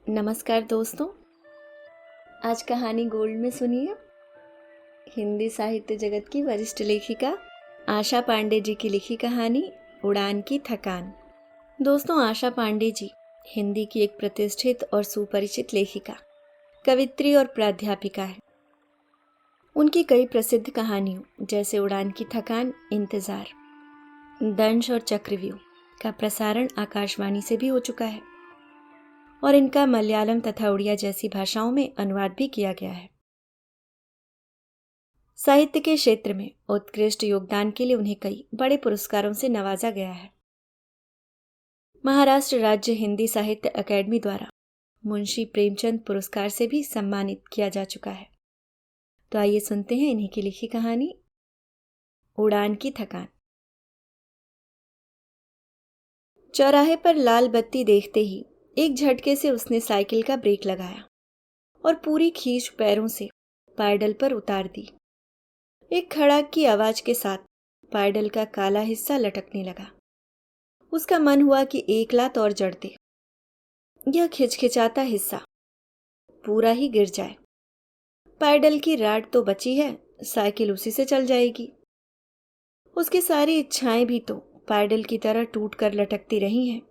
नमस्कार दोस्तों। आज कहानी गोल्ड में सुनिए हिंदी साहित्य जगत की वरिष्ठ लेखिका आशा पांडे जी की लिखी कहानी उड़ान की थकान। दोस्तों, आशा पांडे जी हिंदी की एक प्रतिष्ठित और सुपरिचित लेखिका, कवित्री और प्राध्यापिका है। उनकी कई प्रसिद्ध कहानियों जैसे उड़ान की थकान, इंतजार, दंश और चक्रव्यूह का प्रसारण आकाशवाणी से भी हो चुका है और इनका मलयालम तथा उड़िया जैसी भाषाओं में अनुवाद भी किया गया है। साहित्य के क्षेत्र में उत्कृष्ट योगदान के लिए उन्हें कई बड़े पुरस्कारों से नवाजा गया है। महाराष्ट्र राज्य हिंदी साहित्य अकादमी द्वारा मुंशी प्रेमचंद पुरस्कार से भी सम्मानित किया जा चुका है। तो आइए सुनते हैं इन्हीं की लिखी कहानी उड़ान की थकान। चौराहे पर लाल बत्ती देखते ही एक झटके से उसने साइकिल का ब्रेक लगाया और पूरी खींच पैरों से पैडल पर उतार दी। एक खड़ाक की आवाज के साथ पैडल का काला हिस्सा लटकने लगा। उसका मन हुआ कि एक लात और जड़ दे, यह खिचखिचाता हिस्सा पूरा ही गिर जाए। पैडल की राड तो बची है, साइकिल उसी से चल जाएगी। उसकी सारी इच्छाएं भी तो पैडल की तरह टूट कर लटकती रही हैं,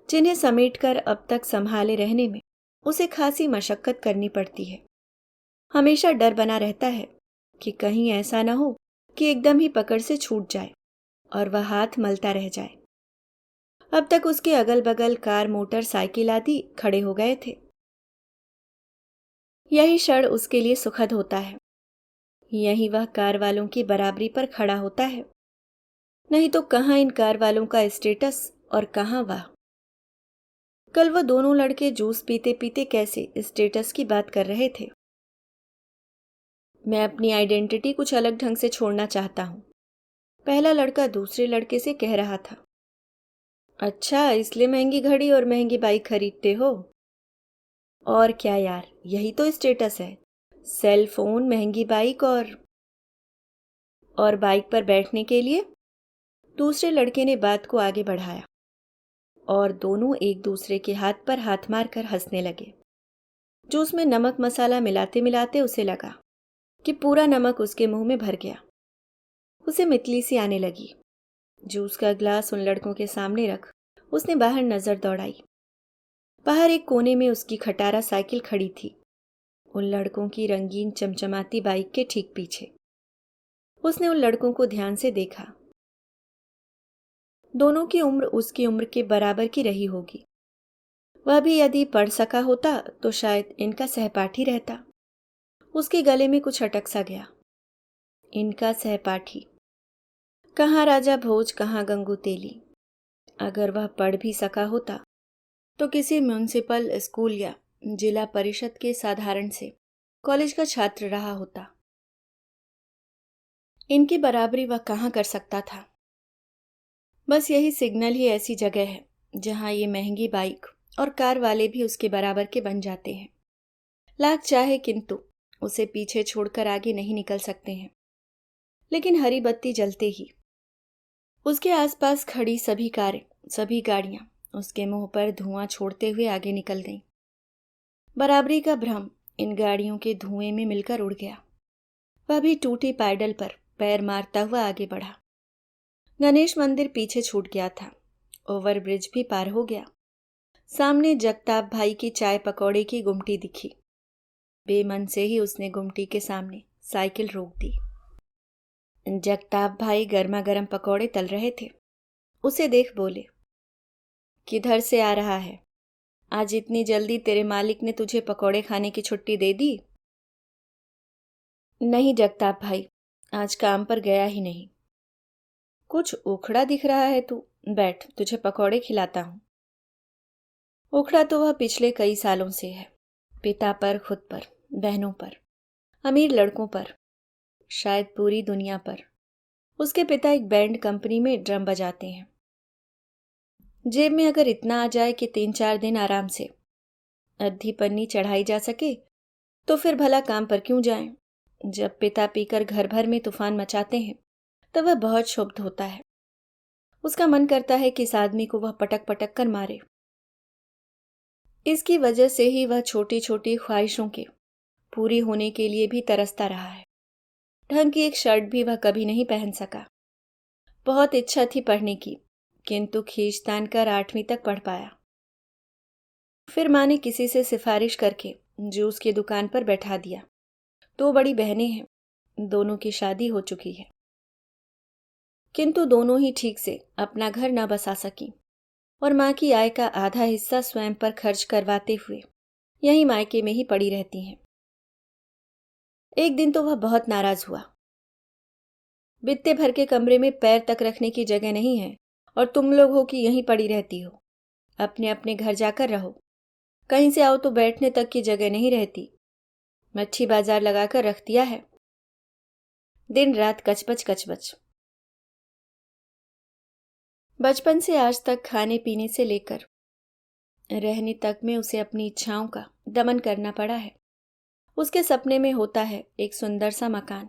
जिन्हें समेटकर अब तक संभाले रहने में उसे खासी मशक्कत करनी पड़ती है। हमेशा डर बना रहता है कि कहीं ऐसा न हो कि एकदम ही पकड़ से छूट जाए और वह हाथ मलता रह जाए। अब तक उसके अगल बगल कार, मोटर, साइकिल आदि खड़े हो गए थे। यही क्षण उसके लिए सुखद होता है। यही वह कार वालों की बराबरी पर खड़ा होता है। नहीं तो कहाँ इन कार वालों का स्टेटस और कहाँ वह। कल वह दोनों लड़के जूस पीते पीते कैसे स्टेटस की बात कर रहे थे। मैं अपनी आइडेंटिटी कुछ अलग ढंग से छोड़ना चाहता हूं, पहला लड़का दूसरे लड़के से कह रहा था। अच्छा, इसलिए महंगी घड़ी और महंगी बाइक खरीदते हो? और क्या यार, यही तो स्टेटस है। सेल फोन, महंगी बाइक और बाइक पर बैठने के लिए। दूसरे लड़के ने बात को आगे बढ़ाया और दोनों एक दूसरे के हाथ पर हाथ मारकर हंसने लगे। जूस में नमक मसाला मिलाते मिलाते उसे लगा कि पूरा नमक उसके मुंह में भर गया। उसे मितली सी आने लगी। जूस का गिलास उन लड़कों के सामने रख उसने बाहर नजर दौड़ाई। बाहर एक कोने में उसकी खटारा साइकिल खड़ी थी, उन लड़कों की रंगीन चमचमाती बाइक के ठीक पीछे। उसने उन लड़कों को ध्यान से देखा। दोनों की उम्र उसकी उम्र के बराबर की रही होगी। वह भी यदि पढ़ सका होता तो शायद इनका सहपाठी रहता। उसके गले में कुछ अटक सा गया। इनका सहपाठी, कहाँ राजा भोज, कहाँ गंगू तेली। अगर वह पढ़ भी सका होता तो किसी म्युनिसिपल स्कूल या जिला परिषद के साधारण से कॉलेज का छात्र रहा होता। इनकी बराबरी वह कहाँ कर सकता था। बस यही सिग्नल ही ऐसी जगह है जहां ये महंगी बाइक और कार वाले भी उसके बराबर के बन जाते हैं। लाख चाहे किंतु उसे पीछे छोड़कर आगे नहीं निकल सकते हैं। लेकिन हरी बत्ती जलते ही उसके आसपास खड़ी सभी कारें, सभी गाड़ियां उसके मुंह पर धुआं छोड़ते हुए आगे निकल गईं। बराबरी का भ्रम इन गाड़ियों के धुएं में मिलकर उड़ गया। वह भी टूटी पैडल पर पैर मारता हुआ आगे बढ़ा। गणेश मंदिर पीछे छूट गया था। ओवरब्रिज भी पार हो गया। सामने जगताप भाई की चाय पकौड़े की गुमटी दिखी। बेमन से ही उसने गुमटी के सामने साइकिल रोक दी। जगताप भाई गर्मा गर्म पकौड़े तल रहे थे। उसे देख बोले, किधर से आ रहा है? आज इतनी जल्दी तेरे मालिक ने तुझे पकौड़े खाने की छुट्टी दे दी? नहीं जगताप भाई, आज काम पर गया ही नहीं। कुछ उखड़ा दिख रहा है तू, बैठ तुझे पकौड़े खिलाता हूं। उखड़ा तो वह पिछले कई सालों से है, पिता पर, खुद पर, बहनों पर, अमीर लड़कों पर, शायद पूरी दुनिया पर। उसके पिता एक बैंड कंपनी में ड्रम बजाते हैं। जेब में अगर इतना आ जाए कि 3-4 दिन आराम से अद्धी पन्नी चढ़ाई जा सके तो फिर भला काम पर क्यों जाएं। जब पिता पीकर घर भर में तूफान मचाते हैं तब वह बहुत क्षुब्ध होता है। उसका मन करता है कि इस आदमी को वह पटक पटक कर मारे। इसकी वजह से ही वह छोटी छोटी ख्वाहिशों के पूरी होने के लिए भी तरसता रहा है। ढंग की एक शर्ट भी वह कभी नहीं पहन सका। बहुत इच्छा थी पढ़ने की, किंतु खींच तान कर 8वीं तक पढ़ पाया। फिर माँ ने किसी से सिफारिश करके जूस की दुकान पर बैठा दिया। 2 बड़ी बहनें हैं, दोनों की शादी हो चुकी है, किंतु दोनों ही ठीक से अपना घर न बसा सकी और माँ की आय का आधा हिस्सा स्वयं पर खर्च करवाते हुए यहीं मायके में ही पड़ी रहती हैं। एक दिन तो वह बहुत नाराज हुआ। बित्ते भर के कमरे में पैर तक रखने की जगह नहीं है और तुम लोग हो कि यहीं पड़ी रहती हो। अपने अपने घर जाकर रहो। कहीं से आओ तो बैठने तक की जगह नहीं रहती। मच्छी बाजार लगाकर रख दिया है। दिन रात कचबच कचबच। बचपन से आज तक खाने पीने से लेकर रहने तक में उसे अपनी इच्छाओं का दमन करना पड़ा है। उसके सपने में होता है एक सुंदर सा मकान,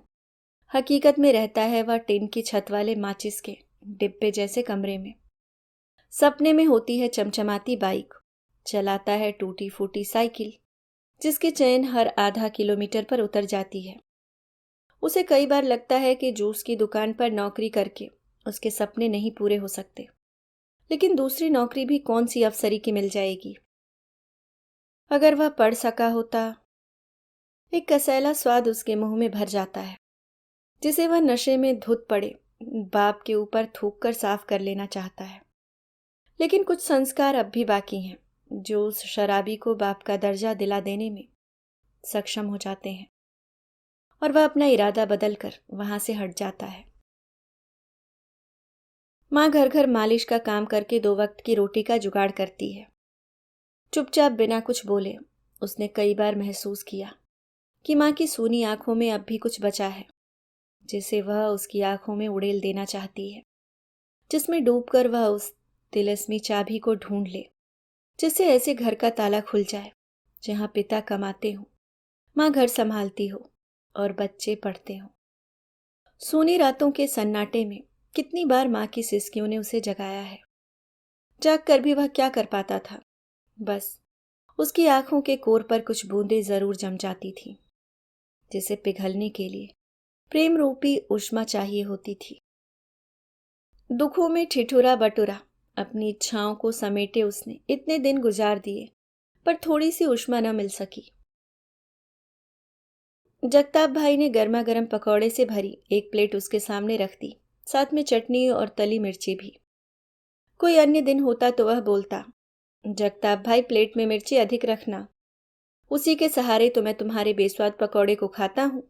हकीकत में रहता है वह टिन की छत वाले माचिस के डिब्बे जैसे कमरे में। सपने में होती है चमचमाती बाइक, चलाता है टूटी फूटी साइकिल जिसकी चेन हर आधा किलोमीटर पर उतर जाती है। उसे कई बार लगता है कि जूस की दुकान पर नौकरी करके उसके सपने नहीं पूरे हो सकते, लेकिन दूसरी नौकरी भी कौन सी अफसरी की मिल जाएगी। अगर वह पढ़ सका होता। एक कसैला स्वाद उसके मुंह में भर जाता है जिसे वह नशे में धुत पड़े बाप के ऊपर थूक कर साफ कर लेना चाहता है। लेकिन कुछ संस्कार अब भी बाकी हैं जो उस शराबी को बाप का दर्जा दिला देने में सक्षम हो जाते हैं और वह अपना इरादा बदलकर वहां से हट जाता है। माँ घर घर मालिश का काम करके 2 वक्त की रोटी का जुगाड़ करती है। चुपचाप बिना कुछ बोले उसने कई बार महसूस किया कि माँ की सूनी आंखों में अब भी कुछ बचा है जिसे वह उसकी आंखों में उड़ेल देना चाहती है, जिसमें डूबकर वह उस तिलस्मी चाबी को ढूंढ ले जिससे ऐसे घर का ताला खुल जाए जहां पिता कमाते हो, माँ घर संभालती हो और बच्चे पढ़ते हो। सूनी रातों के सन्नाटे में कितनी बार माँ की सिसकियों ने उसे जगाया है। जाग कर भी वह क्या कर पाता था। बस उसकी आंखों के कोर पर कुछ बूंदें जरूर जम जाती थीं, जिसे पिघलने के लिए प्रेम रूपी उष्मा चाहिए होती थी। दुखों में ठिठुरा बटुरा अपनी इच्छाओं को समेटे उसने इतने दिन गुजार दिए, पर थोड़ी सी उष्मा न मिल सकी। जगताप भाई ने गर्मा गर्म पकौड़े से भरी एक प्लेट उसके सामने रख दी, साथ में चटनी और तली मिर्ची भी। कोई अन्य दिन होता तो वह बोलता, जगताप भाई प्लेट में मिर्ची अधिक रखना, उसी के सहारे तो मैं तुम्हारे बेस्वाद पकौड़े को खाता हूं।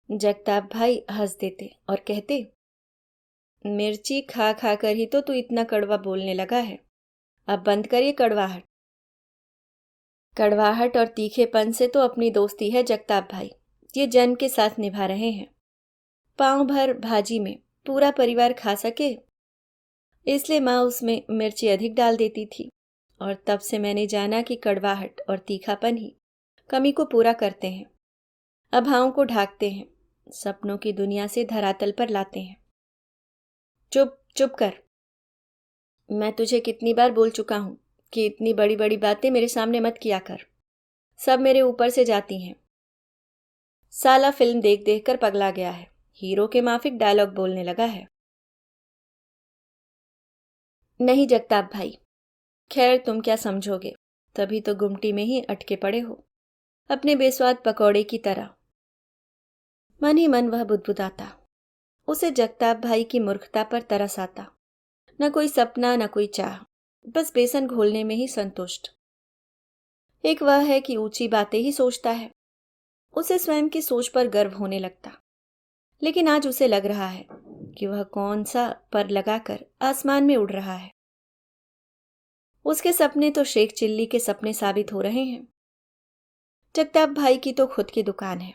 जगताप भाई हंस देते और कहते, मिर्ची खा खा कर ही तो तू इतना कड़वा बोलने लगा है, अब बंद करिए कड़वाहट। कड़वाहट और तीखेपन से तो अपनी दोस्ती है जगताप भाई, ये जन्म के साथ निभा रहे हैं। पांव भर भाजी में पूरा परिवार खा सके, इसलिए माँ उसमें मिर्ची अधिक डाल देती थी और तब से मैंने जाना कि कड़वाहट और तीखापन ही कमी को पूरा करते हैं, अभावों को ढाकते हैं, सपनों की दुनिया से धरातल पर लाते हैं। चुप चुप कर। मैं तुझे कितनी बार बोल चुका हूं कि इतनी बड़ी बड़ी बातें मेरे सामने मत किया कर, सब मेरे ऊपर से जाती हैं। साला फिल्म देख देख कर पगला गया है, हीरो के माफिक डायलॉग बोलने लगा है। नहीं जगताप भाई, खैर तुम क्या समझोगे, तभी तो गुमटी में ही अटके पड़े हो अपने बेस्वाद पकौड़े की तरह। मन ही मन वह बुदबुदाता। उसे जगताप भाई की मूर्खता पर तरस आता। न कोई सपना न कोई चाह, बस बेसन घोलने में ही संतुष्ट। एक वह है कि ऊंची बातें ही सोचता है, उसे स्वयं की सोच पर गर्व होने लगता। लेकिन आज उसे लग रहा है कि वह कौन सा पर लगाकर आसमान में उड़ रहा है। उसके सपने तो शेख चिल्ली के सपने साबित हो रहे हैं। जगताप भाई की तो खुद की दुकान है,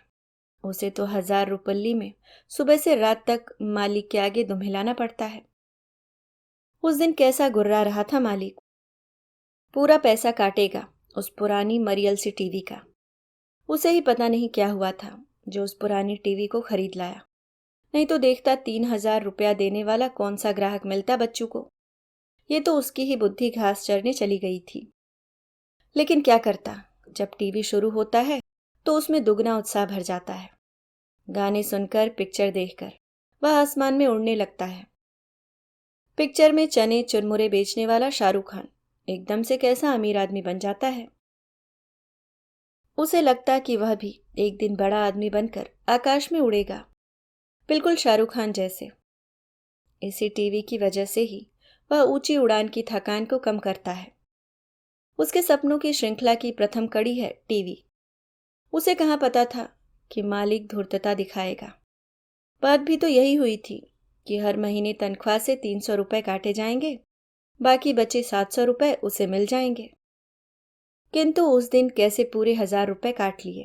उसे तो 1000 रुपल्ली में सुबह से रात तक मालिक के आगे दुम्हिलाना पड़ता है। उस दिन कैसा गुर्रा रहा था मालिक, पूरा पैसा काटेगा उस पुरानी मरियल सी टीवी का। उसे ही पता नहीं क्या हुआ था जो उस पुरानी टीवी को खरीद लाया, नहीं तो देखता 3000 रुपया देने वाला कौन सा ग्राहक मिलता बच्चों को। ये तो उसकी ही बुद्धि घास चरने चली गई थी। लेकिन क्या करता, जब टीवी शुरू होता है तो उसमें दुगना उत्साह भर जाता है। गाने सुनकर, पिक्चर देखकर वह आसमान में उड़ने लगता है। पिक्चर में चने चुरमुरे बेचने वाला शाहरुख खान एकदम से कैसा अमीर आदमी बन जाता है। उसे लगता कि वह भी एक दिन बड़ा आदमी बनकर आकाश में उड़ेगा, बिल्कुल शाहरुख खान जैसे। इसी टीवी की वजह से ही वह ऊंची उड़ान की थकान को कम करता है। उसके सपनों की श्रृंखला की प्रथम कड़ी है टीवी। उसे कहाँ पता था कि मालिक धूर्तता दिखाएगा। बात भी तो यही हुई थी कि हर महीने तनख्वाह से 300 रुपए काटे जाएंगे, बाकी बचे 700 रुपए उसे मिल जाएंगे। किंतु उस दिन कैसे पूरे 1000 रुपए काट लिए।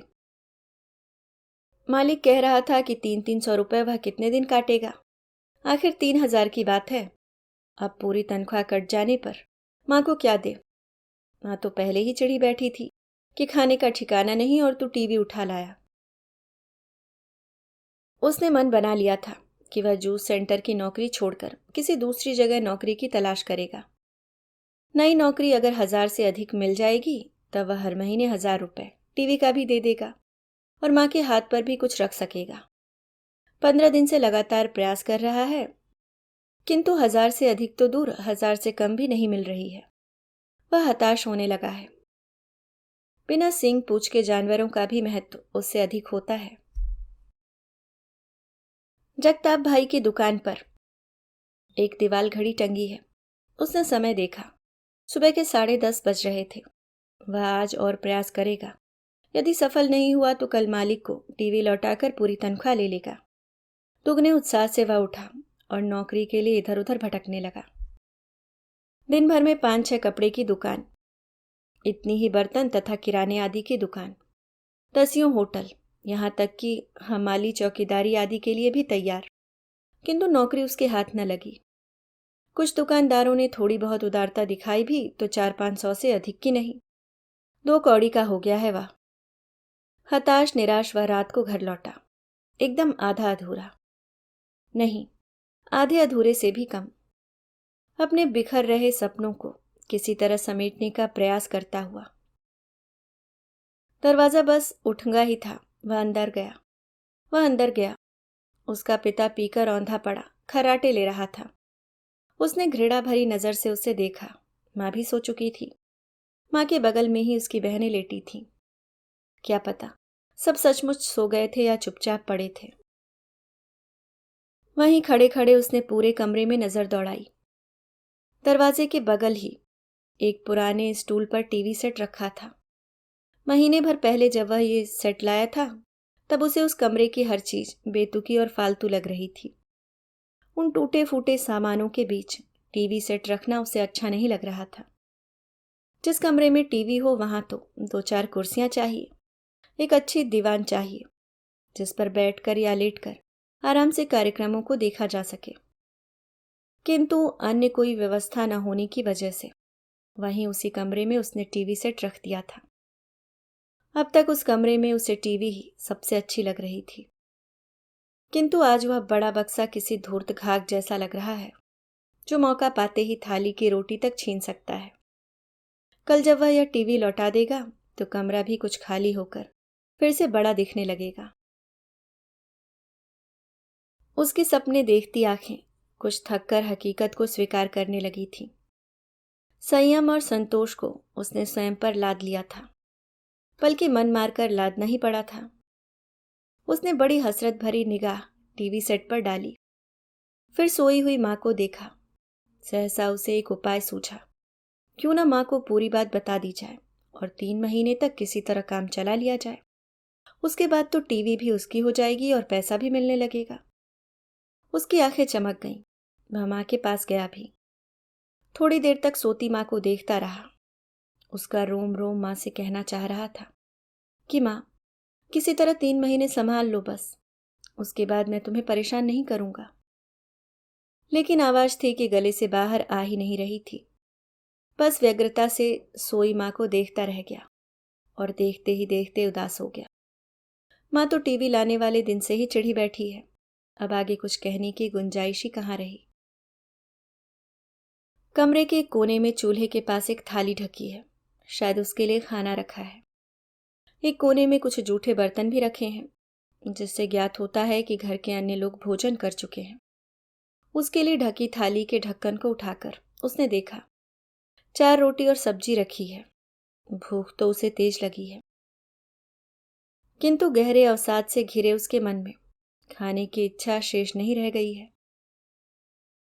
मालिक कह रहा था कि 300 रुपए वह कितने दिन काटेगा, आखिर 3000 की बात है। अब पूरी तनख्वाह कट जाने पर माँ को क्या दे। माँ तो पहले ही चिढ़ी बैठी थी कि खाने का ठिकाना नहीं और तू टीवी उठा लाया। उसने मन बना लिया था कि वह जूस सेंटर की नौकरी छोड़कर किसी दूसरी जगह नौकरी की तलाश करेगा। नई नौकरी अगर 1000 से अधिक मिल जाएगी तब वह हर महीने 1000 रुपए टीवी का भी दे देगा और माँ के हाथ पर भी कुछ रख सकेगा। 15 दिन से लगातार प्रयास कर रहा है, किंतु 1000 से अधिक तो दूर, 1000 से कम भी नहीं मिल रही है। वह हताश होने लगा है। बिना सींग पूंछ के जानवरों का भी महत्व उससे अधिक होता है। जगताप भाई की दुकान पर एक दीवाल घड़ी टंगी है। उसने समय देखा, सुबह के 10:30 बज रहे थे। वह आज और प्रयास करेगा। यदि सफल नहीं हुआ तो कल मालिक को टीवी लौटाकर पूरी तनख्वाह ले लेगा। दुगने उत्साह से वह उठा और नौकरी के लिए इधर उधर भटकने लगा। दिन भर में 5-6 कपड़े की दुकान, इतनी ही बर्तन तथा किराने आदि की दुकान, दसियों होटल, यहाँ तक कि हमाली चौकीदारी आदि के लिए भी तैयार, किंतु नौकरी उसके हाथ न लगी। कुछ दुकानदारों ने थोड़ी बहुत उदारता दिखाई भी तो 400-500 से अधिक की नहीं। 2 कौड़ी का हो गया है वह। हताश निराश वह रात को घर लौटा, एकदम आधा अधूरा, नहीं, आधे अधूरे से भी कम। अपने बिखर रहे सपनों को किसी तरह समेटने का प्रयास करता हुआ। दरवाजा बस उठंगा ही था, वह अंदर गया। उसका पिता पीकर औंधा पड़ा खर्राटे ले रहा था। उसने घृणा भरी नजर से उसे देखा। माँ भी सो चुकी थी। माँ के बगल में ही उसकी बहनें लेटी थीं। क्या पता सब सचमुच सो गए थे या चुपचाप पड़े थे। वहीं खड़े खड़े उसने पूरे कमरे में नजर दौड़ाई। दरवाजे के बगल ही एक पुराने स्टूल पर टीवी सेट रखा था। महीने भर पहले जब वह ये सेट लाया था तब उसे उस कमरे की हर चीज बेतुकी और फालतू लग रही थी। उन टूटे फूटे सामानों के बीच टीवी सेट रखना उसे अच्छा नहीं लग रहा था। जिस कमरे में टीवी हो वहां तो 2-4 कुर्सियां चाहिए, एक अच्छी दीवान चाहिए जिस पर बैठकर या लेटकर आराम से कार्यक्रमों को देखा जा सके। किंतु अन्य कोई व्यवस्था न होने की वजह से वहीं उसी कमरे में उसने टीवी सेट रख दिया था। अब तक उस कमरे में उसे टीवी ही सबसे अच्छी लग रही थी, किंतु आज वह बड़ा बक्सा किसी धूर्त घाघ जैसा लग रहा है जो मौका पाते ही थाली की रोटी तक छीन सकता है। कल जब वह यह टीवी लौटा देगा तो कमरा भी कुछ खाली होकर फिर से बड़ा दिखने लगेगा। उसकी सपने देखती आंखें कुछ थककर हकीकत को स्वीकार करने लगी थी। संयम और संतोष को उसने स्वयं पर लाद लिया था, बल्कि मन मारकर लादना ही पड़ा था। उसने बड़ी हसरत भरी निगाह टीवी सेट पर डाली, फिर सोई हुई माँ को देखा। सहसा उसे एक उपाय सूझा। क्यों ना माँ को पूरी बात बता दी जाए और 3 महीने तक किसी तरह काम चला लिया जाए। उसके बाद तो टीवी भी उसकी हो जाएगी और पैसा भी मिलने लगेगा। उसकी आंखें चमक गईं। वह माँ के पास गया भी। थोड़ी देर तक सोती माँ को देखता रहा। उसका रोम रोम माँ से कहना चाह रहा था कि माँ, किसी तरह 3 महीने संभाल लो बस, उसके बाद मैं तुम्हें परेशान नहीं करूंगा। लेकिन आवाज थी कि गले से बाहर आ ही नहीं रही थी। बस व्यग्रता से सोई माँ को देखता रह गया और देखते ही देखते उदास हो गया। माँ तो टीवी लाने वाले दिन से ही चिढ़ी बैठी है। अब आगे कुछ कहने की गुंजाइश ही कहाँ रही। कमरे के कोने में चूल्हे के पास एक थाली ढकी है। शायद उसके लिए खाना रखा है। एक कोने में कुछ जूठे बर्तन भी रखे हैं, जिससे ज्ञात होता है कि घर के अन्य लोग भोजन कर चुके हैं। उसके लिए ढकी थाली के ढक्कन को उठाकर उसने देखा 4 रोटी और सब्जी रखी है। भूख तो उसे तेज लगी है, किंतु गहरे अवसाद से घिरे उसके मन में खाने की इच्छा शेष नहीं रह गई है।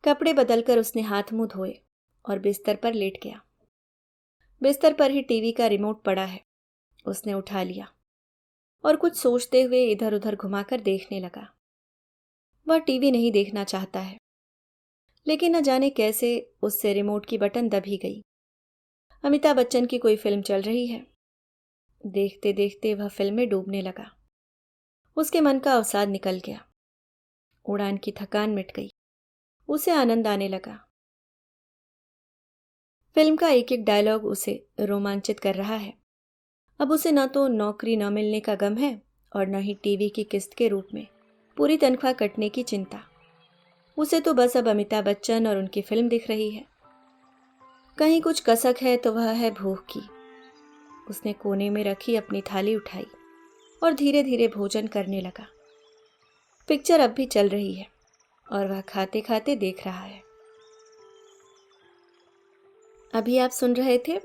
कपड़े बदलकर उसने हाथ मुंह धोए और बिस्तर पर लेट गया। बिस्तर पर ही टीवी का रिमोट पड़ा है। उसने उठा लिया और कुछ सोचते हुए इधर उधर घुमाकर देखने लगा। वह टीवी नहीं देखना चाहता है, लेकिन न जाने कैसे उससे रिमोट की बटन दबी गई। अमिताभ बच्चन की कोई फिल्म चल रही है। देखते देखते वह फिल्म में डूबने लगा। उसके मन का अवसाद निकल गया। उड़ान की थकान मिट गई। उसे आनंद आने लगा। फिल्म का एक एक डायलॉग उसे रोमांचित कर रहा है। अब उसे न तो नौकरी न मिलने का गम है और न ही टीवी की किस्त के रूप में पूरी तनख्वाह कटने की चिंता। उसे तो बस अब अमिताभ बच्चन और उनकी फिल्म दिख रही है। कहीं कुछ कसक है तो वह है भूख की। उसने कोने में रखी अपनी थाली उठाई और धीरे धीरे भोजन करने लगा। पिक्चर अब भी चल रही है और वह खाते खाते देख रहा है। अभी आप सुन रहे थे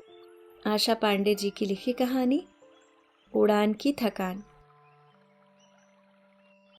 आशा पांडे जी की लिखी कहानी उड़ान की थकान।